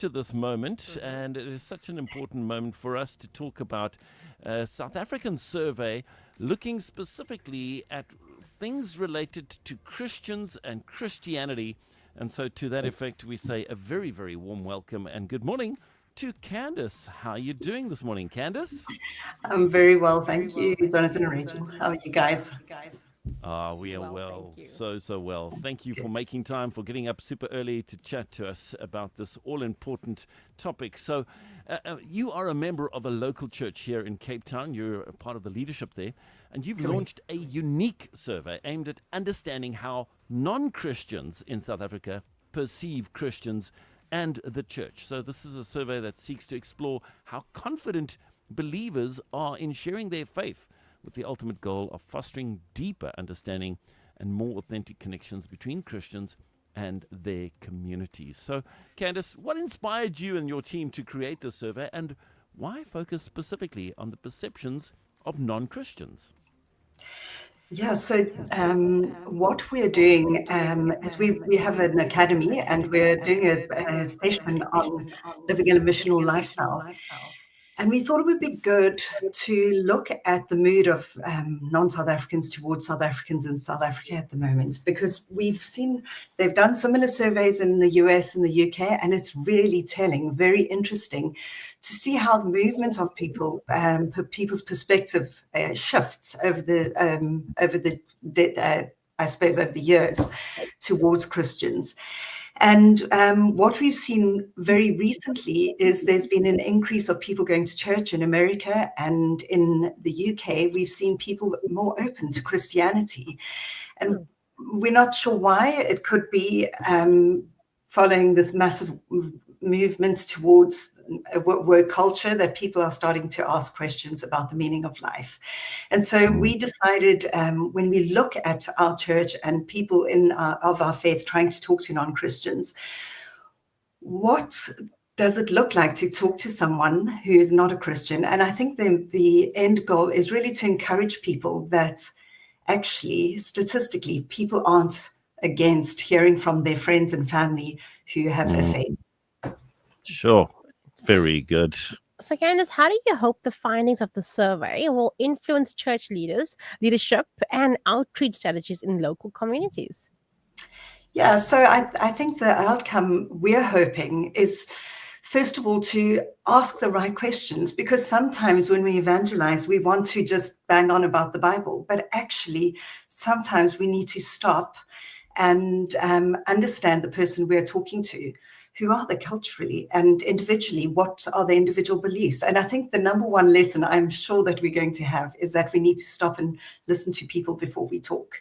to this moment, and it is such an important moment for us to talk about a South African survey looking specifically at things related to Christians and Christianity. And so to that effect, we say a very, very warm welcome and good morning to Candice. How are you doing this morning, Candice? I'm very well, thank you, Jonathan and Rachel. How are you guys? We are well, so well. Thank you for Good. making time, for getting up super early to chat to us about this all-important topic. So you are a member of a local church here in Cape Town. You're a part of the leadership there, and you've launched a unique survey aimed at understanding how non-Christians in South Africa perceive Christians and the church. So this is a survey that seeks to explore how confident believers are in sharing their faith, with the ultimate goal of fostering deeper understanding and more authentic connections between Christians and their communities. So, Candice, what inspired you and your team to create this survey, and why focus specifically on the perceptions of non-Christians? Yeah, so what we're doing is we have an academy and we're doing a session on living a missional lifestyle. And we thought it would be good to look at the mood of non-South Africans towards South Africans in South Africa at the moment, because we've seen they've done similar surveys in the US and the UK, and it's really telling, very interesting to see how the movement of people's perspective shifts over the I suppose over the years towards Christians. And what we've seen very recently is there's been an increase of people going to church in America, and in the UK, we've seen people more open to Christianity. And we're not sure why. It could be following this massive movement towards a work culture that people are starting to ask questions about the meaning of life. And so we decided when we look at our church and people of our faith trying to talk to non-Christians, what does it look like to talk to someone who is not a Christian? And I think the end goal is really to encourage people that actually, statistically, people aren't against hearing from their friends and family who have a faith. Sure. Very good. So, Candice, how do you hope the findings of the survey will influence church leadership, and outreach strategies in local communities? Yeah, so I think the outcome we're hoping is, first of all, to ask the right questions, because sometimes when we evangelize, we want to just bang on about the Bible, but actually sometimes we need to stop and understand the person we're talking to. Who are they culturally and individually? What are their individual beliefs? And I think the number one lesson I'm sure that we're going to have is that we need to stop and listen to people before we talk.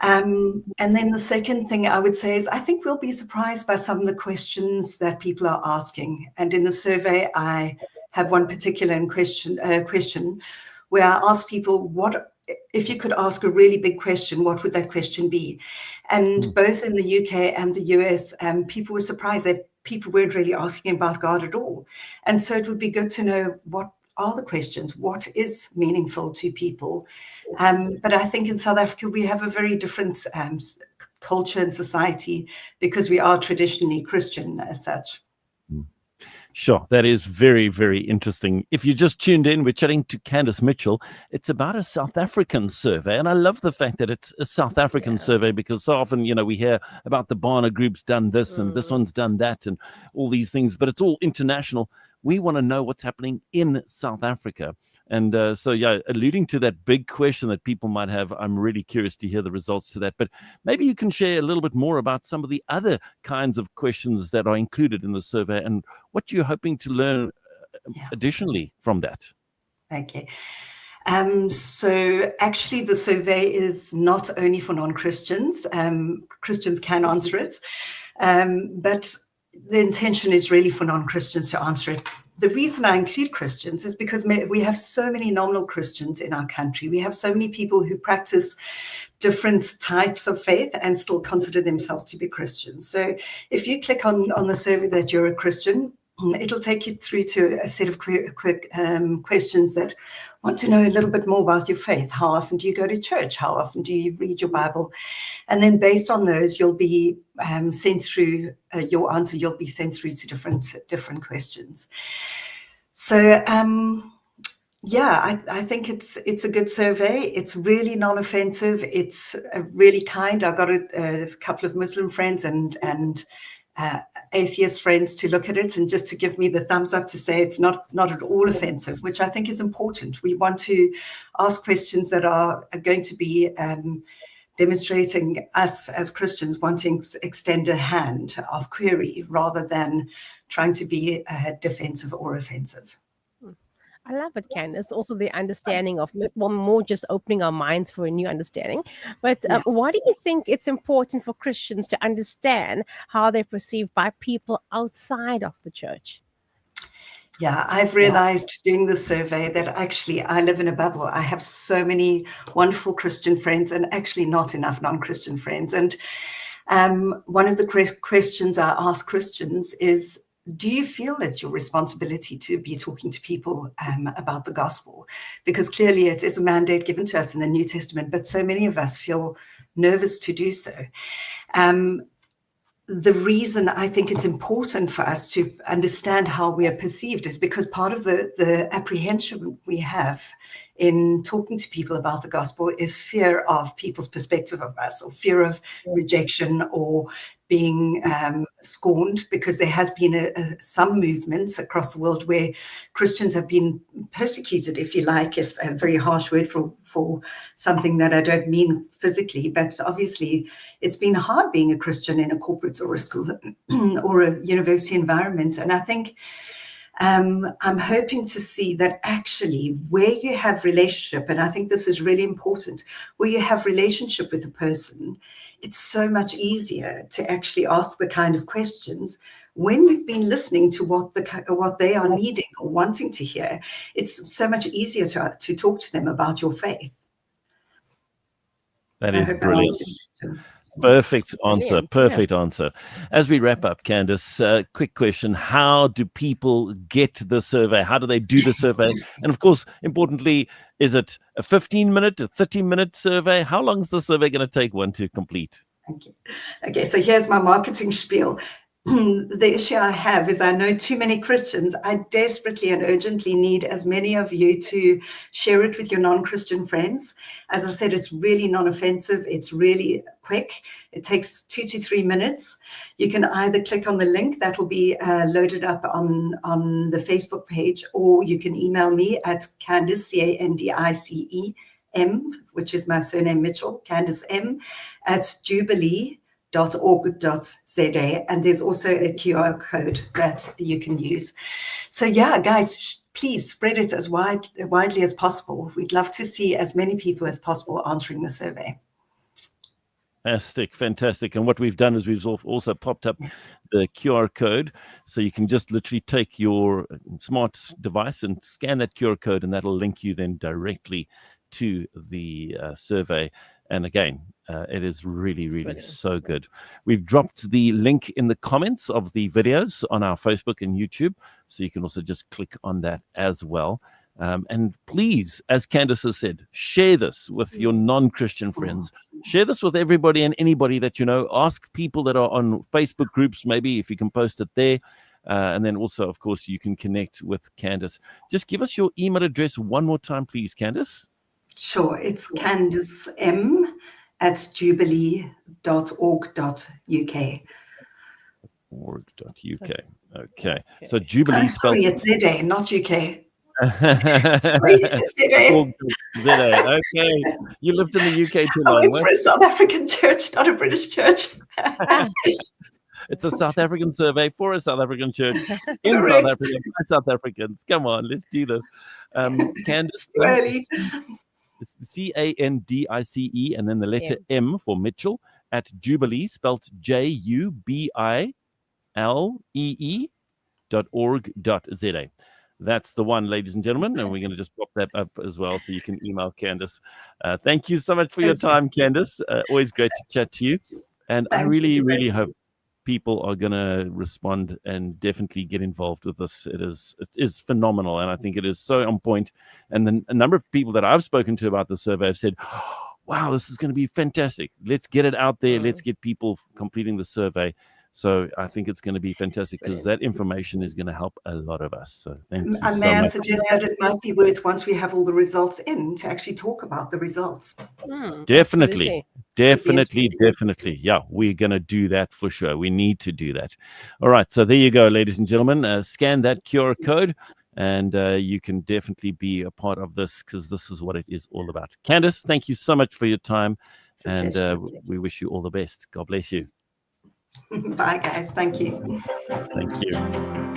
And then the second thing I would say is I think we'll be surprised by some of the questions that people are asking. And in the survey, I have one particular question where I ask people, what if you could ask a really big question, what would that question be? And both in the UK and the US, people were surprised that people weren't really asking about God at all. And so it would be good to know, what are the questions? What is meaningful to people? But I think in South Africa, we have a very different culture and society because we are traditionally Christian as such. Sure, that is very, very interesting. If you just tuned in, we're chatting to Candice Mitchell. It's about a South African survey, and I love the fact that it's a South African survey, because so often, we hear about the Barna Group's done this and this one's done that and all these things, but it's all international. We want to know what's happening in South Africa. And alluding to that big question that people might have, I'm really curious to hear the results to that. But maybe you can share a little bit more about some of the other kinds of questions that are included in the survey and what you're hoping to learn additionally from that. Okay. So actually the survey is not only for non-Christians. Christians can answer it, but the intention is really for non-Christians to answer it. The reason I include Christians is because we have so many nominal Christians in our country. We have so many people who practice different types of faith and still consider themselves to be Christians. So if you click on the survey that you're a Christian, It'll take you through to a set of quick questions that want to know a little bit more about your faith. How often do you go to church? How often do you read your Bible? And then based on those, you'll be sent through your answer. You'll be sent through to different questions. So yeah, I think it's a good survey. It's really non-offensive. It's really kind. I've got a couple of Muslim friends and atheist friends to look at it and just to give me the thumbs up to say it's not at all offensive, which I think is important. We want to ask questions that are going to be demonstrating us as Christians wanting to extend a hand of query rather than trying to be defensive or offensive. I love it, Candice. Also, the understanding of more just opening our minds for a new understanding. But why do you think it's important for Christians to understand how they're perceived by people outside of the church? Yeah, I've realized doing the survey that actually I live in a bubble. I have so many wonderful Christian friends and actually not enough non-Christian friends. And one of the questions I ask Christians is, do you feel it's your responsibility to be talking to people about the gospel? Because clearly it is a mandate given to us in the New Testament, but so many of us feel nervous to do so. The reason I think it's important for us to understand how we are perceived is because part of the apprehension we have in talking to people about the gospel is fear of people's perspective of us, or fear of rejection or being scorned, because there has been some movements across the world where Christians have been persecuted, if you like, if a very harsh word for something that I don't mean physically, but obviously it's been hard being a Christian in a corporate or a school or a university environment. And I think I'm hoping to see that actually where you have relationship, and I think this is really important, where you have relationship with a person, it's so much easier to actually ask the kind of questions when you've been listening to what they are needing or wanting to hear. It's so much easier to talk to them about your faith. That is brilliant. Perfect answer. Perfect answer. As we wrap up, Candice, quick question. How do people get the survey? How do they do the survey? And of course, importantly, is it a 15-minute, a 30-minute survey? How long is the survey going to take one to complete? Okay, so here's my marketing spiel. The issue I have is I know too many Christians. I desperately and urgently need as many of you to share it with your non-Christian friends. As I said, it's really non-offensive. It's really quick. It takes 2 to 3 minutes. You can either click on the link that will be loaded up on the Facebook page, or you can email me at Candice, Candice M, which is my surname Mitchell, Candice M, at Jubilee.org.za, and there's also a QR code that you can use. So yeah, guys, please spread it as widely as possible. We'd love to see as many people as possible answering the survey. Fantastic. And what we've done is we've also popped up the QR code, so you can just literally take your smart device and scan that QR code, and that'll link you then directly to the survey. And again, it is really, really so good. We've dropped the link in the comments of the videos on our Facebook and YouTube, so you can also just click on that as well. And please, as Candice has said, share this with your non-Christian friends. Share this with everybody and anybody that you know. Ask people that are on Facebook groups, maybe if you can post it there. And then also, of course, you can connect with Candice. Just give us your email address one more time, please, Candice. Sure, it's Candice M at jubilee.org.uk. Org.uk. Okay. So Jubilee. Sorry, it's ZA, not UK. Sorry, ZA. Okay. You lived in the UK too long. I went for a South African church, not a British church. It's a South African survey for a South African church in South Africa by South Africans. Come on, let's do this. Candice. Candice, and then the letter M for Mitchell at Jubilee, spelt JUBILEE.org.za. That's the one, ladies and gentlemen, and we're going to just pop that up as well, so you can email Candice. Thank you so much for your time, Candice. Always great to chat to you, and I really hope people are going to respond and definitely get involved with this. It is phenomenal, and I think it is so on point. And a number of people that I've spoken to about the survey have said, wow, this is going to be fantastic. Let's get it out there. Let's get people completing the survey. So I think it's going to be fantastic because that information is going to help a lot of us. So thank you so may I much. suggest that it might be worth, once we have all the results in, to actually talk about the results. Definitely. Yeah, we're going to do that for sure. We need to do that. All right. So there you go, ladies and gentlemen. Scan that QR code and you can definitely be a part of this because this is what it is all about. Candice, thank you so much for your time. And we wish you all the best. God bless you. Bye, guys. Thank you. Thank you.